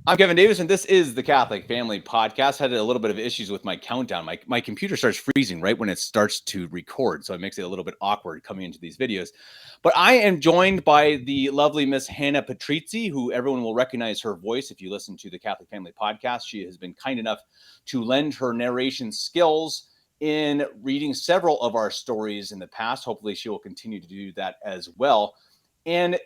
I'm Kevin Davis, and this is the Catholic Family Podcast. Had a little bit of issues with my countdown. My computer starts freezing right when it starts to record, so it makes it a little bit awkward coming into these videos. But I am joined by the lovely Miss Hannah Petrizzi, who everyone will recognize her voice if you listen to the Catholic Family Podcast. She has been kind enough to lend her narration skills in reading several of our stories in the past. Hopefully, she will continue to do that as well. And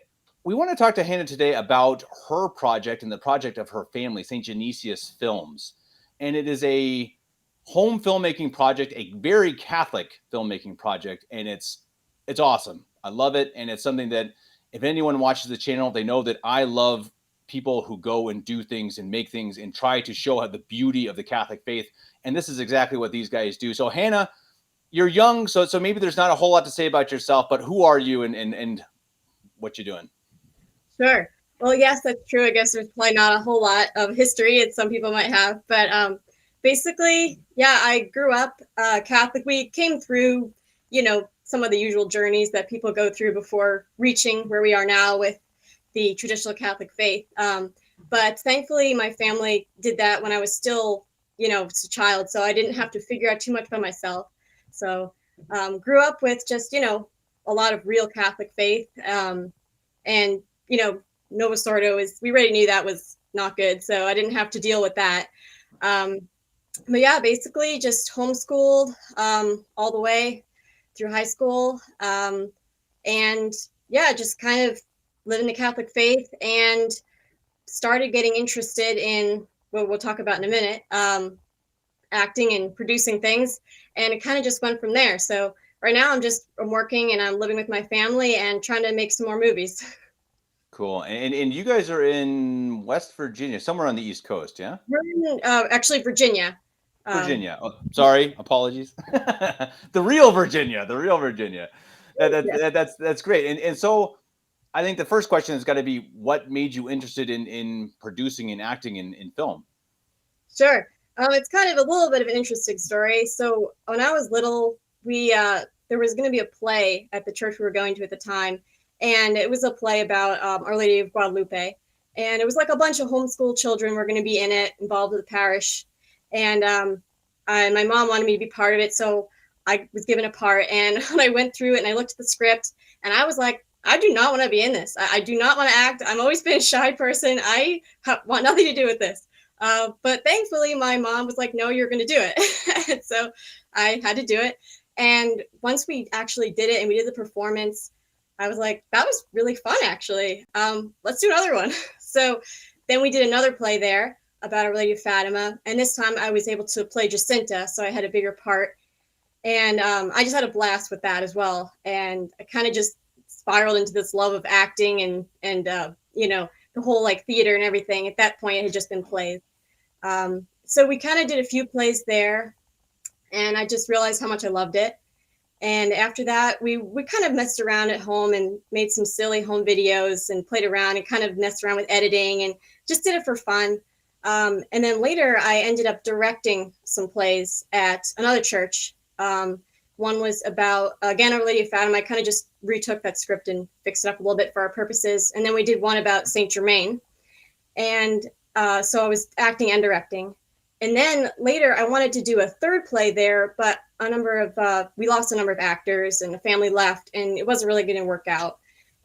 we want to talk to Hannah today about her project and the project of her family, St. Genesius Films. And it is a home filmmaking project, a very Catholic filmmaking project, and it's awesome. I love it, and it's something that if anyone watches the channel, they know that I love people who go and do things and make things and try to show how the beauty of the Catholic faith. And this is exactly what these guys do. So Hannah, you're young, so maybe there's not a whole lot to say about yourself, but who are you and what you doing? Sure. Well, yes, that's true. I guess there's probably not a whole lot of history that some people might have, but basically, yeah, I grew up Catholic. We came through, some of the usual journeys that people go through before reaching where we are now with the traditional Catholic faith. But thankfully, my family did that when I was still, a child, so I didn't have to figure out too much by myself. So grew up with just, a lot of real Catholic faith. And Novus Ordo we already knew that was not good, so I didn't have to deal with that. Um, but yeah, basically just homeschooled all the way through high school. And yeah, just kind of living the Catholic faith and started getting interested in what we'll talk about in a minute, acting and producing things. And it kind of just went from there. So right now I'm working and I'm living with my family and trying to make some more movies. Cool. And you guys are in West Virginia, somewhere on the East Coast, yeah? We're in, actually Virginia. Um, Virginia. Oh, sorry, apologies. The real Virginia, the real Virginia. yeah, That's great. And so I think the first question has got to be what made you interested in producing and acting in film? sure. It's kind of a little bit of an interesting story. So when I was little, we there was going to be a play at the church we were going to at the time, and it was a play about Our Lady of Guadalupe, and it was like a bunch of homeschool children were going to be in it, involved with the parish, and my mom wanted me to be part of it, so I was given a part. And when I went through it and I looked at the script, and I was like, I do not want to be in this. I do not want to act. I've always been a shy person. Want nothing to do with this. But thankfully, my mom was like, no, you're going to do it. So I had to do it. And once we actually did it and we did the performance, I was like, that was really fun, actually. Let's do another one. So then we did another play there about Our Lady of Fatima. And this time I was able to play Jacinta. So I had a bigger part. And I just had a blast with that as well. And I kind of just spiraled into this love of acting and the whole like theater and everything. At that point, it had just been plays. So we kind of did a few plays there, and I just realized how much I loved it. And after that, we kind of messed around at home and made some silly home videos and played around and kind of messed around with editing and just did it for fun. And then later, I ended up directing some plays at another church. One was about, again, Our Lady of Fatima. I kind of just retook that script and fixed it up a little bit for our purposes. And then we did one about St. Germain. And so I was acting and directing. And then later I wanted to do a third play there, but we lost a number of actors and the family left and it wasn't really going to work out.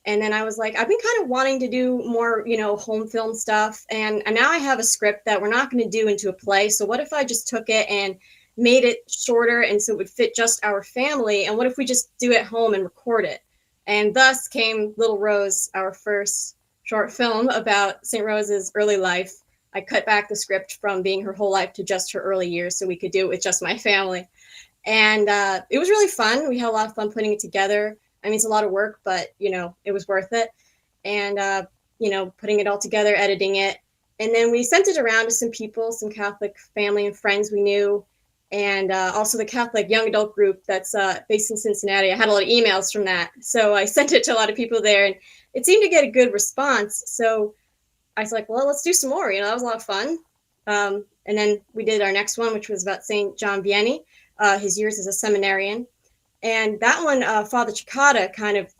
And then I was like, I've been kind of wanting to do more, home film stuff. And now I have a script that we're not going to do into a play. So what if I just took it and made it shorter and so it would fit just our family? And what if we just do it at home and record it? And thus came Little Rose, our first short film about St. Rose's early life. I cut back the script from being her whole life to just her early years so we could do it with just my family. And it was really fun. We had a lot of fun putting it together. I mean, it's a lot of work, but, it was worth it. And, putting it all together, editing it. And then we sent it around to some people, some Catholic family and friends we knew. And also the Catholic young adult group that's based in Cincinnati. I had a lot of emails from that. So I sent it to a lot of people there. And it seemed to get a good response. So I was like, well, let's do some more. That was a lot of fun. And then we did our next one, which was about St. John Vianney, his years as a seminarian. And that one, Father Cicada kind of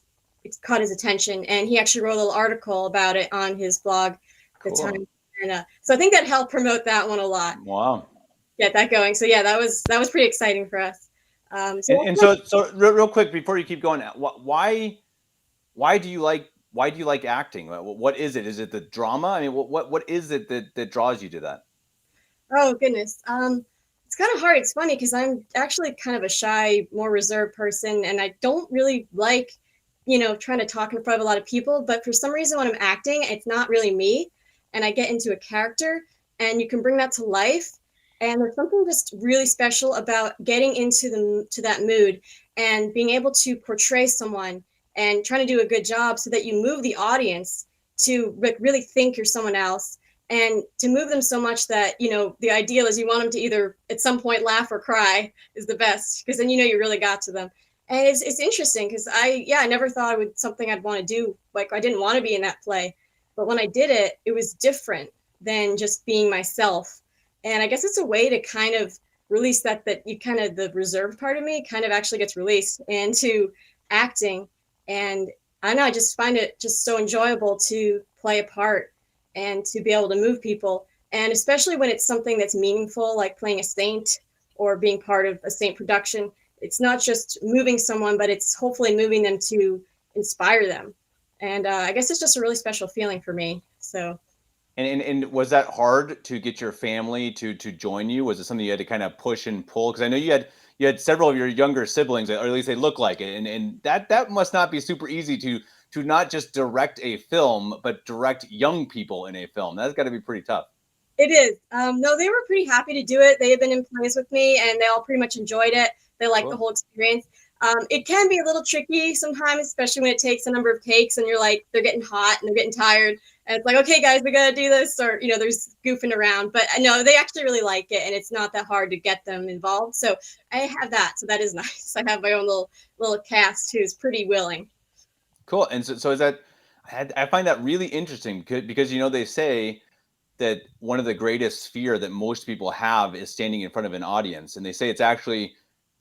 caught his attention. And he actually wrote a little article about it on his blog at the Cool. time. And so I think that helped promote that one a lot, Wow. get that going. So yeah, that was pretty exciting for us. And so real quick before you keep going, why do you like acting? What is it? Is it the drama? I mean, what is it that draws you to that? oh goodness, it's kind of hard. It's funny because I'm actually kind of a shy, more reserved person, and I don't really like, trying to talk in front of a lot of people. But for some reason, when I'm acting, it's not really me, and I get into a character, and you can bring that to life. And there's something just really special about getting into that mood and being able to portray someone and trying to do a good job so that you move the audience to really think you're someone else, and to move them so much that the ideal is you want them to either at some point laugh or cry is the best, because then you really got to them. And it's interesting because I never thought it was something I'd want to do. Like, I didn't want to be in that play, but when I did it, it was different than just being myself. And I guess it's a way to kind of release that you kind of, the reserved part of me kind of actually gets released into acting. And I don't know, I just find it just so enjoyable to play a part and to be able to move people. And especially when it's something that's meaningful, like playing a saint or being part of a saint production. It's not just moving someone, but it's hopefully moving them to inspire them. And I guess it's just a really special feeling for me. So. And was that hard to get your family to join you? Was it something you had to kind of push and pull? Because I know you had several of your younger siblings, or at least they look like it, and that must not be super easy to not just direct a film, but direct young people in a film. That's got to be pretty tough. It is. No, they were pretty happy to do it. They had been in plays with me, and they all pretty much enjoyed it. They liked the whole experience. It can be a little tricky sometimes, especially when it takes a number of takes and you're like, they're getting hot and they're getting tired. And it's like, okay, guys, we got to do this. Or, there's goofing around. But no, they actually really like it. And it's not that hard to get them involved. So I have that. So that is nice. I have my own little cast who's pretty willing. Cool. And so is that, I find that really interesting because, they say that one of the greatest fear that most people have is standing in front of an audience. And they say it's actually,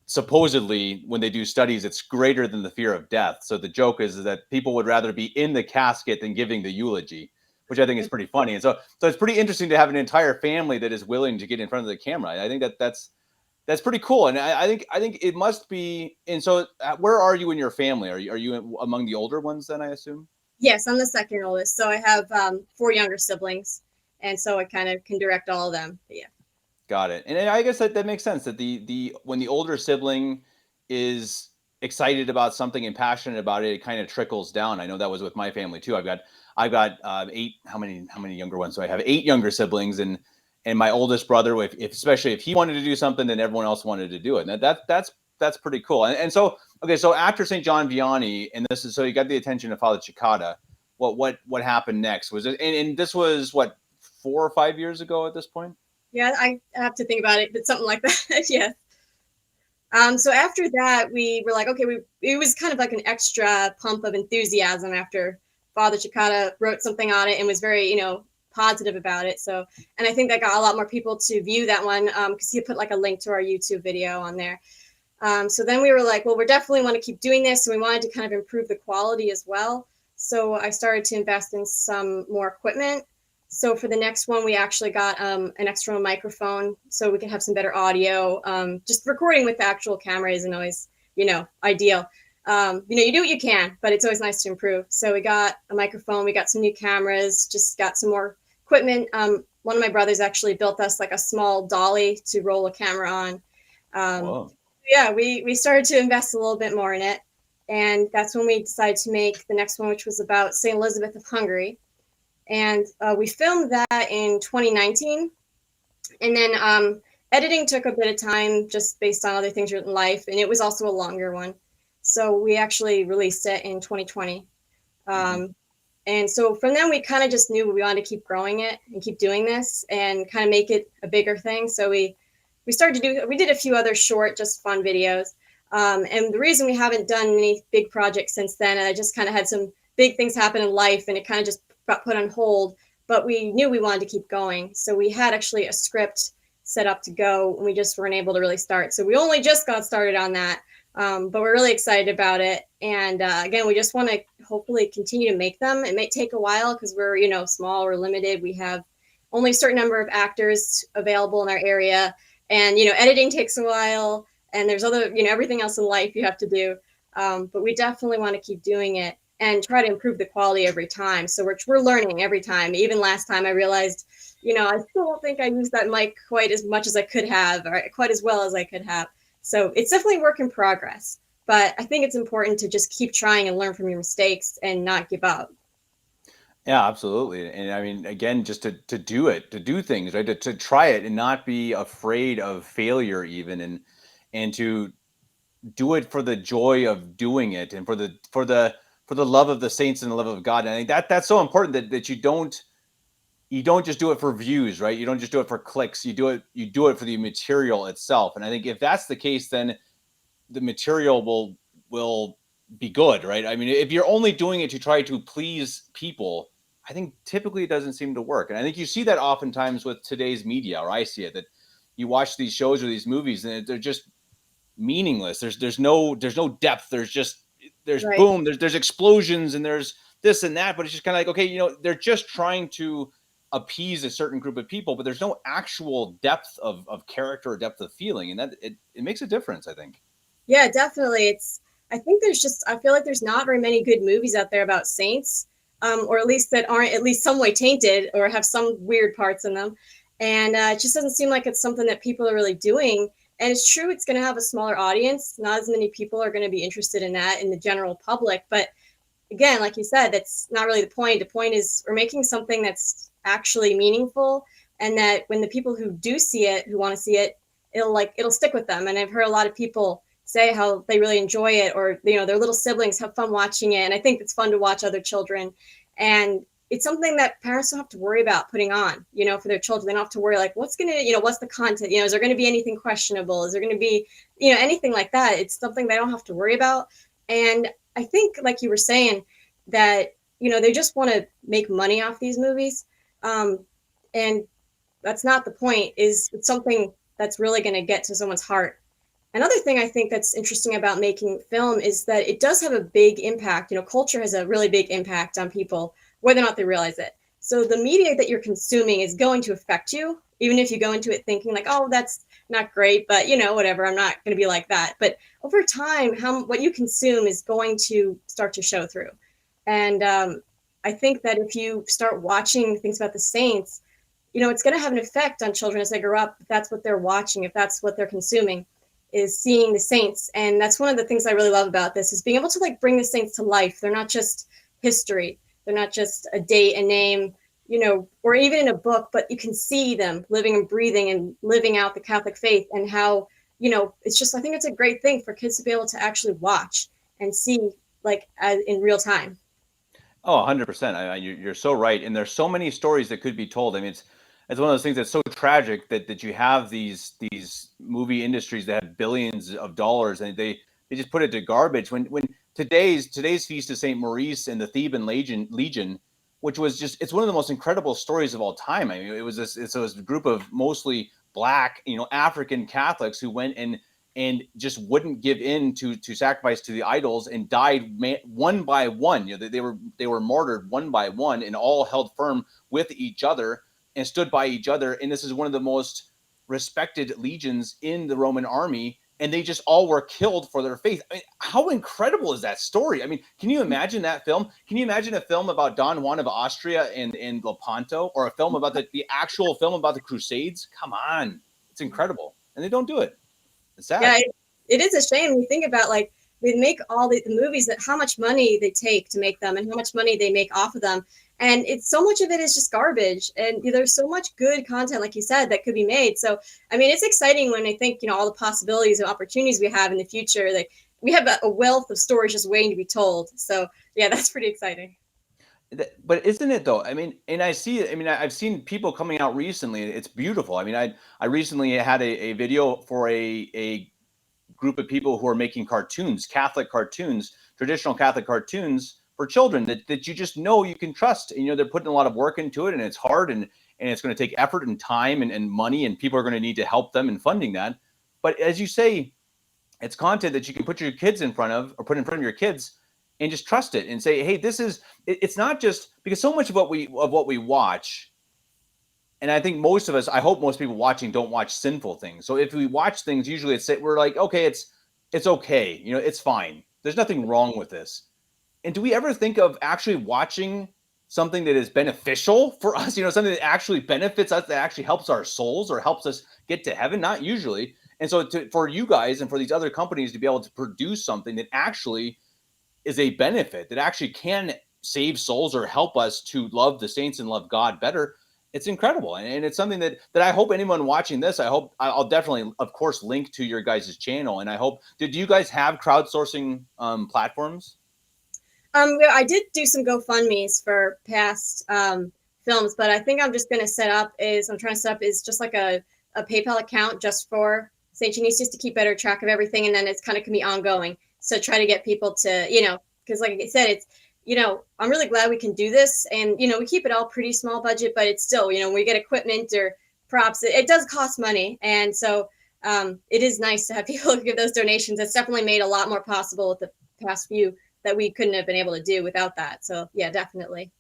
supposedly, when they do studies, it's greater than the fear of death. So the joke is that people would rather be in the casket than giving the eulogy, which I think is pretty funny. And so it's pretty interesting to have an entire family that is willing to get in front of the camera. I think that's pretty cool. And I think it must be. And so where are you in your family? Are you among the older ones then, I assume? Yes, I'm the second oldest. So I have 4 younger siblings. And so I kind of can direct all of them. But yeah. Got it. And I guess that makes sense that the when the older sibling is excited about something and passionate about it, it kind of trickles down. I know that was with my family too. I've got 8. How many younger ones? So I have 8 younger siblings, and my oldest brother, if especially if he wanted to do something, then everyone else wanted to do it. And that's pretty cool. And so okay, so after St. John Vianney, and this is so you got the attention of Father Cicada. What happened next? Was it and this was what 4 or 5 years ago at this point? Yeah, I have to think about it, but something like that. Yes. So after that, we were like, okay, it was kind of like an extra pump of enthusiasm after Father Cicada wrote something on it and was very, positive about it. So, and I think that got a lot more people to view that one because he put like a link to our YouTube video on there. So then we were like, well, we definitely want to keep doing this. So we wanted to kind of improve the quality as well. So I started to invest in some more equipment. So for the next one, we actually got an external microphone so we can have some better audio. Just recording with the actual camera isn't always, ideal. You do what you can, but it's always nice to improve. So we got a microphone, we got some new cameras, just got some more equipment. One of my brothers actually built us like a small dolly to roll a camera on. Yeah, we started to invest a little bit more in it. And that's when we decided to make the next one, which was about St. Elizabeth of Hungary. And we filmed that in 2019. And then editing took a bit of time just based on other things in life. And it was also a longer one. So we actually released it in 2020. And so from then we kind of just knew we wanted to keep growing it and keep doing this and kind of make it a bigger thing. So we did a few other short, just fun videos. And the reason we haven't done any big projects since then, I just kind of had some big things happen in life and it kind of just got put on hold, but we knew we wanted to keep going. So we had actually a script set up to go and we just weren't able to really start. So we only just got started on that, but we're really excited about it. And again, we just want to hopefully continue to make them. It may take a while because we're, small, we're limited. We have only a certain number of actors available in our area, and editing takes a while, and there's other everything else in life you have to do. But we definitely want to keep doing it and try to improve the quality every time. So we're learning every time. Even last time I realized, I still don't think I used that mic quite as much as I could have, or quite as well as I could have. So it's definitely a work in progress. But I think it's important to just keep trying and learn from your mistakes and not give up. Yeah, absolutely. And I mean, again, just to do it, to do things, right? To try it and not be afraid of failure even, and to do it for the joy of doing it, and for the love of the saints and the love of God. And I think that's so important, that you don't just do it for views, right? You don't just do it for clicks. You do it for the material itself. And I think if that's the case, then the material will be good, right? I mean, if you're only doing it to try to please people, I think typically it doesn't seem to work. And I think you see that oftentimes with today's media, or I see it, that you watch these shows or these movies and they're just meaningless. There's no depth. There's Right. boom, there's explosions, and there's this and that, but it's just kind of like, okay, they're just trying to appease a certain group of people, but there's no actual depth of character or depth of feeling, and that it makes a difference, I think. Yeah, definitely. I think I feel like there's not very many good movies out there about saints, or at least that aren't at least some way tainted or have some weird parts in them. And it just doesn't seem like it's something that people are really doing. And it's true, it's going to have a smaller audience. Not as many people are going to be interested in that in the general public. But again, like you said, that's not really the point. The point is we're making something that's actually meaningful, and that when the people who do see it, who want to see it, it'll stick with them. And I've heard a lot of people say how they really enjoy it, or their little siblings have fun watching it. And I think it's fun to watch other children, and it's something that parents don't have to worry about putting on, for their children. They don't have to worry like what's the content, is there going to be anything questionable, is there going to be anything like that. It's something they don't have to worry about. And I think, like you were saying, that they just want to make money off these movies, and that's not the point. It's something that's really going to get to someone's heart. Another thing I think that's interesting about making film is that it does have a big impact. Culture has a really big impact on people, whether or not they realize it. So the media that you're consuming is going to affect you, even if you go into it thinking like, oh, that's not great, but whatever, I'm not going to be like that. But over time, what you consume is going to start to show through. And I think that if you start watching things about the saints, it's going to have an effect on children as they grow up. If that's what they're watching, if that's what they're consuming, is seeing the saints. And that's one of the things I really love about this, is being able to like bring the saints to life. They're not just history. They're not just a date, a name, or even in a book, but you can see them living and breathing and living out the Catholic faith, and how, it's just, I think it's a great thing for kids to be able to actually watch and see like in real time. Oh, 100%. You're so right. And there's so many stories that could be told. I mean, it's one of those things that's so tragic that you have these movie industries that have billions of dollars, and they just put it to garbage. When today's feast of Saint Maurice and the Theban Legion, which was just, it's one of the most incredible stories of all time. I mean, it was a group of mostly black, African Catholics who went and just wouldn't give in to sacrifice to the idols, and died one by one. They were martyred one by one, and all held firm with each other and stood by each other. And this is one of the most respected legions in the Roman army, and they just all were killed for their faith. I mean, how incredible is that story? I mean, can you imagine that film? Can you imagine a film about Don Juan of Austria and Lepanto, or a film about the actual film about the Crusades? Come on, it's incredible, and they don't do it. It's sad. Yeah, it is a shame when you think about like they make all the movies, that how much money they take to make them and how much money they make off of them. And it's so much of it is just garbage. And there's so much good content, like you said, that could be made. So, I mean, it's exciting when I think, all the possibilities and opportunities we have in the future. Like we have a wealth of stories just waiting to be told. So yeah, that's pretty exciting. But isn't it though? I mean, and I see it. I mean, I've seen people coming out recently. It's beautiful. I mean, I recently had a video for a group of people who are making cartoons, Catholic cartoons, traditional Catholic cartoons for children that you just know you can trust. And, they're putting a lot of work into it, and it's hard, and it's going to take effort and time and money, and people are going to need to help them in funding that. But as you say, it's content that you can put your kids in front of, or put in front of your kids, and just trust it and say, hey, it's not just because so much of what we watch And I think most of us, I hope most people watching don't watch sinful things. So if we watch things, usually we're like, okay, it's okay, it's fine. There's nothing wrong with this. And do we ever think of actually watching something that is beneficial for us? Something that actually benefits us, that actually helps our souls or helps us get to heaven? Not usually. And so for you guys and for these other companies to be able to produce something that actually is a benefit, that actually can save souls or help us to love the saints and love God better, it's incredible. And it's something that I hope anyone watching this, I hope I'll definitely, of course, link to your guys' channel. And I hope, did you guys have crowdsourcing platforms? I did do some GoFundMe's for past films, but I think I'm trying to set up is just like a PayPal account just for St. Genesius to keep better track of everything. And then it's kind of can be ongoing. So try to get people to, because like I said, it's, I'm really glad we can do this. And, we keep it all pretty small budget, but it's still, when we get equipment or props, it does cost money. And so it is nice to have people give those donations. It's definitely made a lot more possible with the past few that we couldn't have been able to do without that. So yeah, definitely.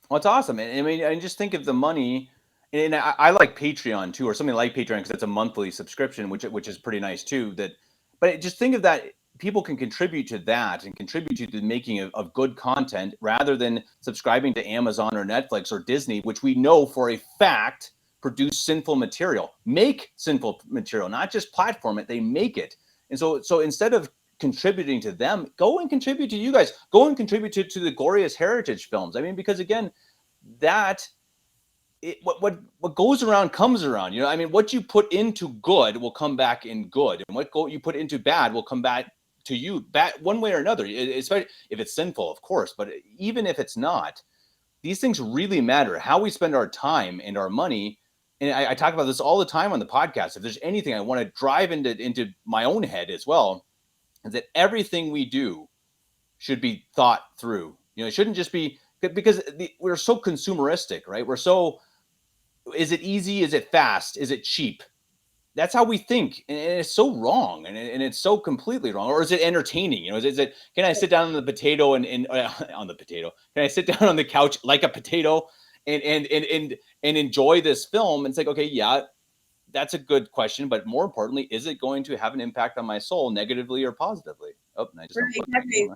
Well, it's awesome. And I mean, I just think of the money, and I like Patreon too, or something like Patreon, because it's a monthly subscription, which is pretty nice too. But just think of that. People can contribute to that and contribute to the making of good content rather than subscribing to Amazon or Netflix or Disney, which we know for a fact produce sinful material, make sinful material, not just platform it, they make it. And so instead of contributing to them, go and contribute to you guys. Go and contribute to the glorious heritage films. I mean, because again, what goes around comes around. I mean, what you put into good will come back in good, and what you put into bad will come back to you bad one way or another. Especially if it's sinful, of course, but even if it's not, these things really matter. How we spend our time and our money. And I talk about this all the time on the podcast. If there's anything I want to drive into my own head as well, is that everything we do should be thought through. It shouldn't just be because we're so consumeristic, right? Is it easy? Is it fast? Is it cheap? That's how we think, and it's so wrong, and it's so completely wrong. Or is it entertaining? Is it? Can I sit down on the potato and on the potato? Can I sit down on the couch like a potato and enjoy this film? And it's like, okay, yeah, that's a good question, but more importantly, is it going to have an impact on my soul, negatively or positively? Oh, I just exactly.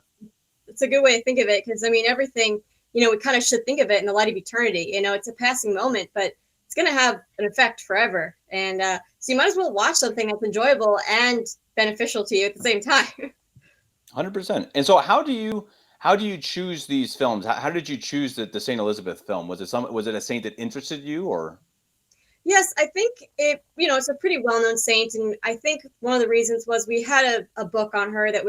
It's a good way to think of it, because I mean, everything, we kind of should think of it in the light of eternity. It's a passing moment, but it's going to have an effect forever. And so you might as well watch something that's enjoyable and beneficial to you at the same time. 100%. And so how do you choose these films? How did you choose the St. Elizabeth film? Was it a saint that interested you, or? Yes, I think it's a pretty well-known saint. And I think one of the reasons was we had a book on her that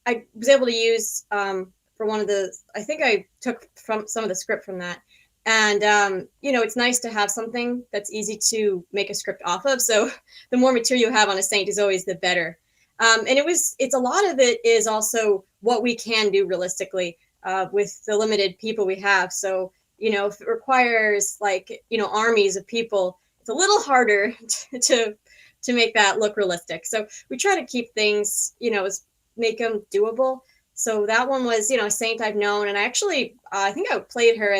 I was able to use for one of I think I took from some of the script from that. And, it's nice to have something that's easy to make a script off of. So the more material you have on a saint is always the better. And it's a lot of it is also what we can do realistically with the limited people we have. So, if it requires armies of people, it's a little harder to make that look realistic. So we try to keep things, make them doable. So that one was, a saint I've known. And I actually, I think I played her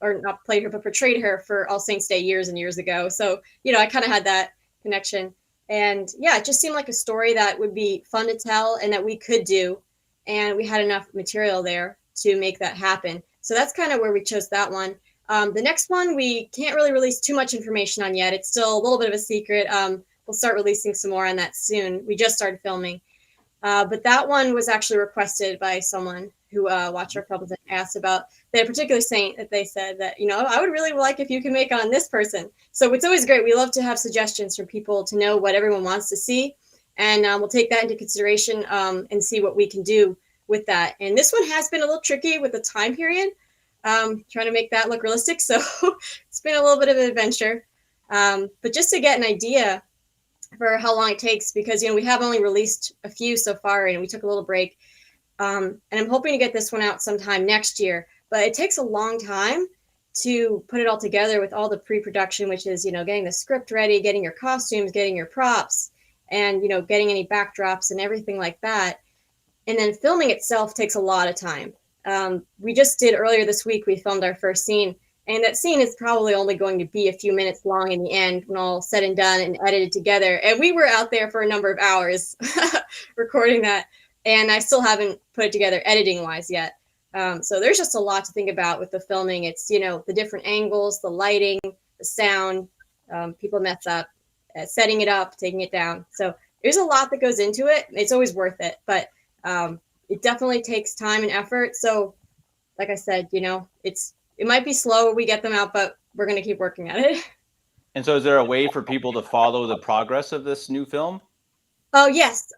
or not played her, but portrayed her for All Saints Day years and years ago. So, I kind of had that connection. And yeah, it just seemed like a story that would be fun to tell and that we could do. And we had enough material there to make that happen. So that's kind of where we chose that one. The next one, we can't really release too much information on yet. It's still a little bit of a secret. We'll start releasing some more on that soon. We just started filming. But that one was actually requested by someone who watched our films and asked about that particular saint that they said that, I would really like if you can make on this person. So it's always great. We love to have suggestions from people to know what everyone wants to see. And we'll take that into consideration and see what we can do with that. And this one has been a little tricky with the time period, trying to make that look realistic. So it's been a little bit of an adventure. But just to get an idea for how long it takes, because, we have only released a few so far and we took a little break. And I'm hoping to get this one out sometime next year, but it takes a long time to put it all together with all the pre-production, which is, getting the script ready, getting your costumes, getting your props, and, getting any backdrops and everything like that. And then filming itself takes a lot of time. We just did earlier this week, we filmed our first scene, And that scene is probably only going to be a few minutes long in the end when all said and done and edited together. And we were out there for a number of hours recording that. And I still haven't put it together editing wise yet. So there's just a lot to think about with the filming. It's, the different angles, the lighting, the sound, people mess up, setting it up, taking it down. So there's a lot that goes into it. It's always worth it, but it definitely takes time and effort. So like I said, it might be slow when we get them out, but we're going to keep working at it. And so is there a way for people to follow the progress of this new film? Oh, yes.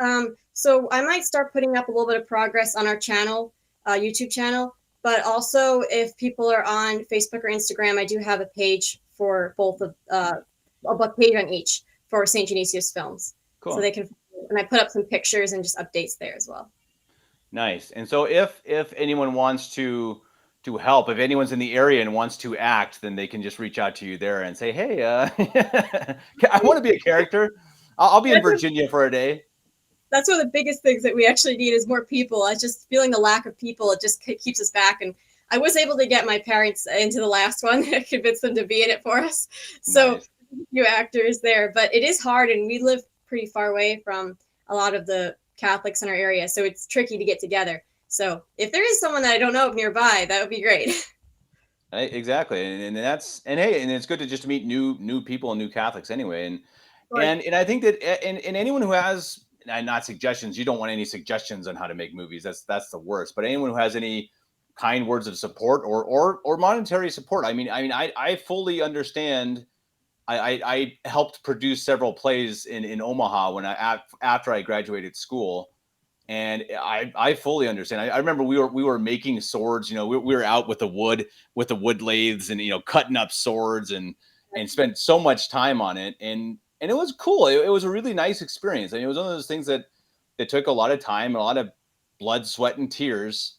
So I might start putting up a little bit of progress on our channel, YouTube channel, but also if people are on Facebook or Instagram, I do have a page for both of a page on each for St. Genesius Films. Cool. So they can, and I put up some pictures and just updates there as well. Nice. And so if anyone wants to help, if anyone's in the area and wants to act, then they can just reach out to you there and say, hey, I want to be a character. I'll be in Virginia for a day. That's one of the biggest things that we actually need is more people. I just feeling the lack of people. It just keeps us back. And I was able to get my parents into the last one, convince them to be in it for us. So nice. A few actors there, but it is hard. And we live pretty far away from a lot of the Catholics in our area. So it's tricky to get together. So if there is someone that I don't know of nearby, that would be great. Exactly. And it's good to just meet new people and new Catholics anyway. And I think that and anyone who has, not suggestions, you don't want any suggestions on how to make movies. That's the worst. But anyone who has any kind words of support or monetary support. I fully understand. I helped produce several plays in Omaha when after I graduated school. And I fully understand. I remember we were making swords. We were out with the wood lathes and cutting up swords and spent so much time on it. And it was cool. It was a really nice experience. And it was one of those things that took a lot of time, a lot of blood, sweat, and tears.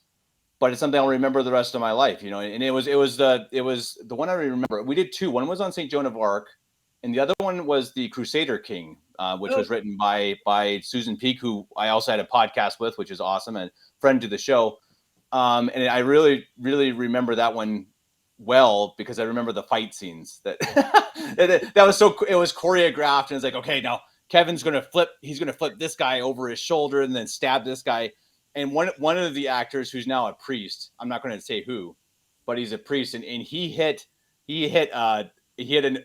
But it's something I'll remember the rest of my life. And it was the one I remember. We did two. One was on St. Joan of Arc, and the other one was the Crusader King, which was written by Susan Peak, who I also had a podcast with, which is awesome, and friend to the show. And I really, really remember that one well because I remember the fight scenes that that was it was choreographed, and it's like, okay, now Kevin's going to flip. He's going to flip this guy over his shoulder and then stab this guy. And one of the actors who's now a priest, I'm not going to say who, but he's a priest, and he hit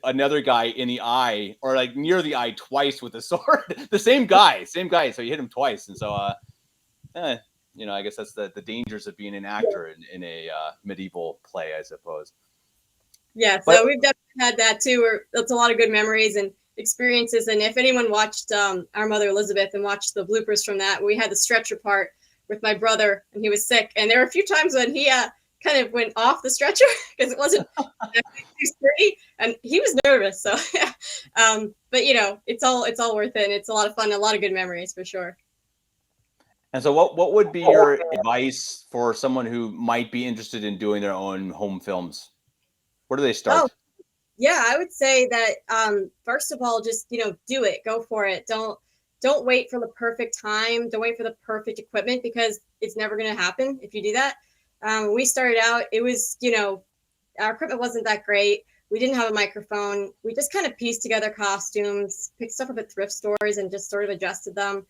another guy in the eye, or like near the eye, twice with a sword. The same guy. So he hit him twice. And so, I guess that's the dangers of being an actor in a medieval play, I suppose. Yeah, so we've definitely had that too. That's a lot of good memories and experiences. And if anyone watched Our Mother Elizabeth and watched the bloopers from that, we had the stretcher part with my brother, and he was sick. And there were a few times when he kind of went off the stretcher because it wasn't too sturdy, and he was nervous. So, but it's all worth it. And it's a lot of fun, a lot of good memories for sure. And so, what would be your advice for someone who might be interested in doing their own home films? Where do they start? Oh, yeah, I would say that first of all, just do it, go for it. Don't wait for the perfect time. Don't wait for the perfect equipment because it's never going to happen if you do that. When we started out, it was, our equipment wasn't that great. We didn't have a microphone. We just kind of pieced together costumes, picked stuff up at thrift stores and just sort of adjusted them.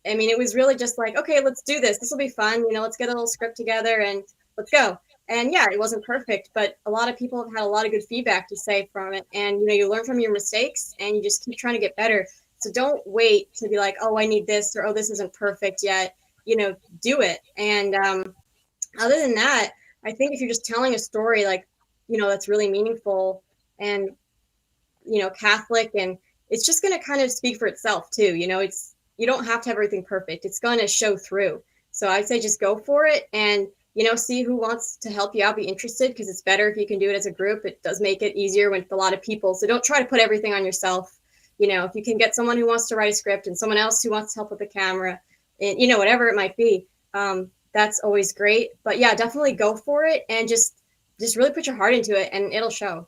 I mean, it was really just like, okay, let's do this. This will be fun. Let's get a little script together and let's go. And yeah, it wasn't perfect, but a lot of people have had a lot of good feedback to say from it. And, you learn from your mistakes and you just keep trying to get better. So don't wait to be like, oh, I need this, or, oh, this isn't perfect yet. Do it. And other than that, I think if you're just telling a story, like, that's really meaningful and, Catholic, and it's just going to kind of speak for itself too. You don't have to have everything perfect. It's going to show through. So I'd say just go for it and, see who wants to help you out, be interested, because it's better if you can do it as a group. It does make it easier with a lot of people. So don't try to put everything on yourself. If you can get someone who wants to write a script and someone else who wants to help with the camera and, whatever it might be, that's always great. But yeah, definitely go for it and just really put your heart into it and it'll show.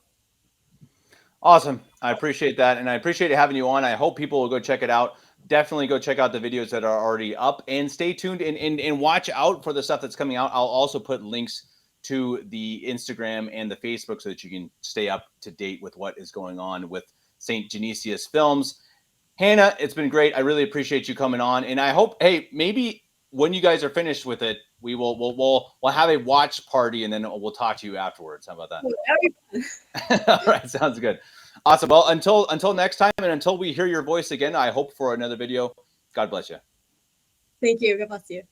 Awesome. I appreciate that. And I appreciate having you on. I hope people will go check it out. Definitely go check out the videos that are already up and stay tuned and watch out for the stuff that's coming out. I'll also put links to the Instagram and the Facebook so that you can stay up to date with what is going on with St. Genesius Films. Hannah, it's been great. I really appreciate you coming on, and I hope, hey, maybe when you guys are finished with it, we'll have a watch party, and then we'll talk to you afterwards. How about that? All right, sounds good. Awesome. Well, until next time, and until we hear your voice again, I hope for another video. God bless you. Thank you. God bless you.